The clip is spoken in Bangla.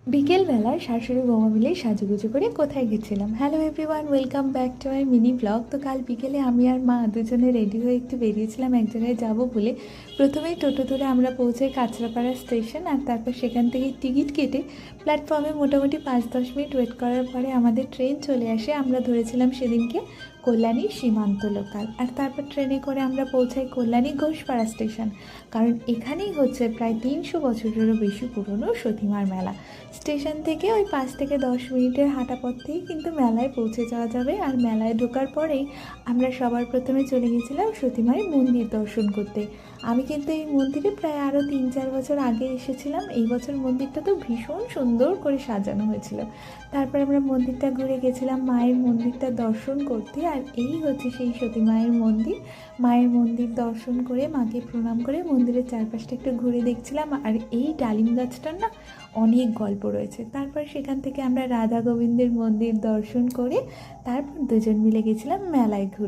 বিকেলবেলায় শাশুড়ি বৌমা মিলে সাজুগুজু করে কোথায় গেছিলাম। Hello everyone, welcome back to my mini blog. তো কাল বিকেলে আমি আর মা দুজনে রেডি হয়ে একটু বেরিয়েছিলাম এক জায়গায় যাব বলে। প্রথমেই টোটো ধরে আমরা পৌঁছাই কাঁচরাপাড়া স্টেশন, আর তারপর সেখান থেকে টিকিট কেটে প্ল্যাটফর্মে মোটামুটি 5-10 মিনিট ওয়েট করার পরে আমাদের ট্রেন চলে আসে। আমরা ধরেছিলাম সেদিনকে কল্যাণী সীমান্ত লোকাল, আর তারপর ট্রেনে করে আমরা পৌঁছাই কল্যাণী ঘোষপাড়া স্টেশন। কারণ এখানেই হচ্ছে প্রায় 300 বছরেরও বেশি পুরনো সতীমার মেলা। স্টেশন থেকে ওই 5 থেকে 10 মিনিটের হাঁটা পথেই কিন্তু মেলায় পৌঁছে যাওয়া যাবে। আর মেলায় ঢোকার পরেই আমরা সবার প্রথমে চলে গেছিলাম সতীমায়ের মন্দির দর্শন করতে। আমি কিন্তু এই মন্দিরে প্রায় আরও 3-4 বছর আগে এসেছিলাম। এই বছর মন্দিরটা তো ভীষণ সুন্দর করে সাজানো হয়েছিল। তারপর আমরা মন্দিরটা ঘুরে গেছিলাম মায়ের মন্দিরটা দর্শন করতে। আর এই হচ্ছে সেই সতী মায়ের মন্দির। মায়ের মন্দির দর্শন করে মাকে প্রণাম করে মন্দিরের চারপাশটা একটু ঘুরে দেখছিলাম। আর এই ডালিম গাছটার না অনেক গল্প রয়েছে। তারপর সেখান থেকে আমরা রাধা গোবিন্দের মন্দির দর্শন করে তারপর দুজন মিলে গেছিলাম মেলায় ঘুরতে।